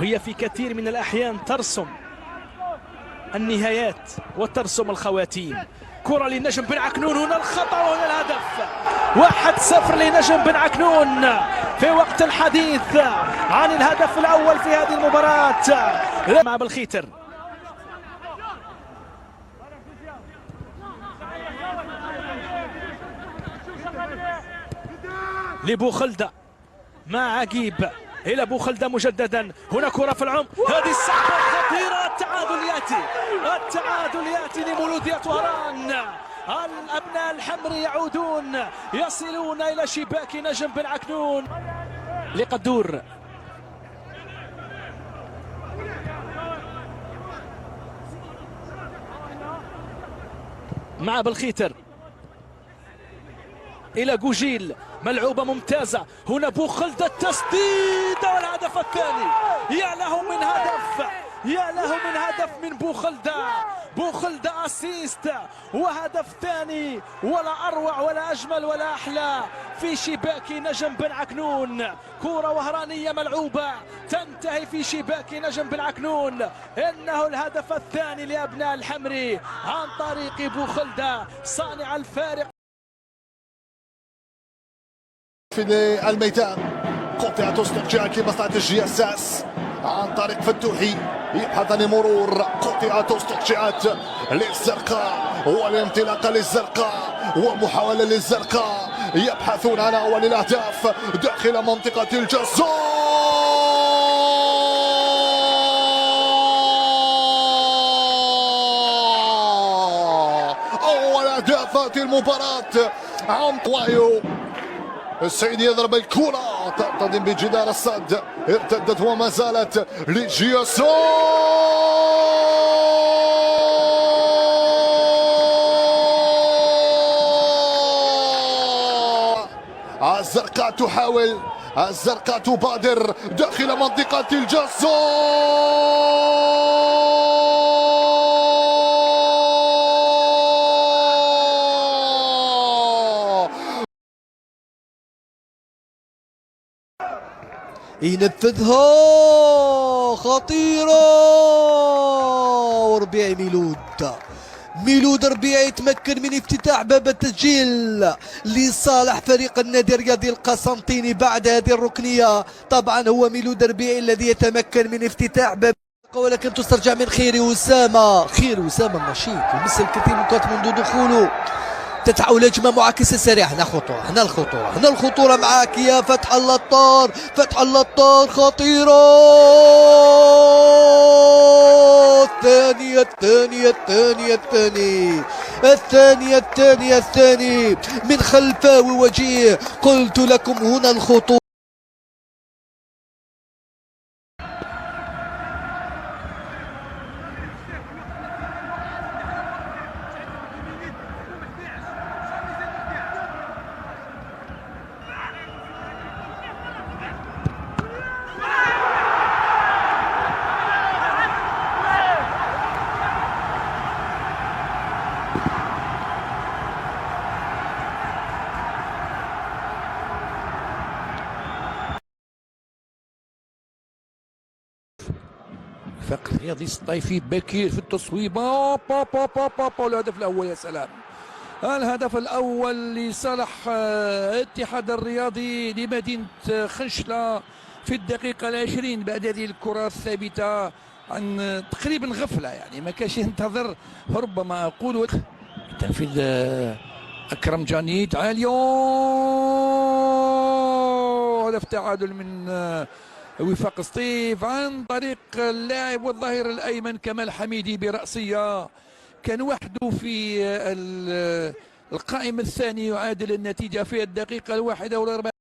وهي في كثير من الأحيان ترسم النهايات وترسم الخواتيم. كرة لنجم بن عكنون، هنا الخطأ وهنا الهدف. 1-0 لنجم بن عكنون في وقت الحديث عن الهدف الأول في هذه المباراة مع بالخيتر. لبوخلدة مع عقيب إلى بوخلدة مجددا، هنا كرة في العمق، هذه السحبة خطيرة. التعادل يأتي لمولودية وهران. الأبناء الحمر يعودون، يصلون إلى شباك نجم بن عكنون. لقدور مع بالخيتر إلى جوجيل، ملعوبة ممتازة، هنا بوخلدة التسديدة والهدف الثاني. يا له من هدف، يا له من هدف من بوخلدة أسيست وهدف ثاني، ولا أروع ولا أجمل ولا أحلى في شباك نجم بن عكنون. كرة وهرانية ملعوبة تنتهي في شباك نجم بن عكنون. إنه الهدف الثاني لأبناء الحمري عن طريق بوخلدة صانع الفارق في الميدان. قطعة استرجاعات لمصلحة الجياساس عن طريق فتوحي، يبحث عن مرور. قطعة استرجاعات للزرقاء والانطلاقة للزرقاء ومحاولة للزرقاء، يبحثون عن أول الأهداف داخل منطقة الجزاء. أول أهدافات المباراة عن طوايو. السعيد يضرب الكرة تقتدم بجدار الصد، ارتدت وما زالت لجياسو. الزرقاء تحاول، الزرقاء تبادر داخل منطقة الجزاء. ينفذها خطيرة، وربيعي ميلود ربيعي يتمكن من افتتاح باب التسجيل لصالح فريق النادي الرياضي القسنطيني بعد هذه الركنية. طبعا هو ميلود ربيعي الذي يتمكن من افتتاح باب، ولكن تسترجع من خير أسامة النشيط يمثل الكثير من النقاط منذ دخوله. تتحول هجمة معاكسة سريعة. هنا الخطورة معاك يا فتح الله الطار خطيرة. الثانية من خلفاوي وجيه. قلت لكم هنا الخطورة. الفريق الرياضي الطائفي بكير في التصويبه. الهدف الاول، يا سلام. الهدف الاول لصالح الاتحاد الرياضي لمدينه خنشله في الدقيقه العشرين بعد هذه الكره الثابته عن تقريبا غفله، يعني ما كانش ينتظر ربما اقول تنفيذ اكرم جانيت عالية. هدف تعادل من وفاق سطيف عن طريق اللاعب والظهير الايمن كمال حميدي براسيه، كان وحده في القائمه الثانيه، يعادل النتيجه في الدقيقه 41.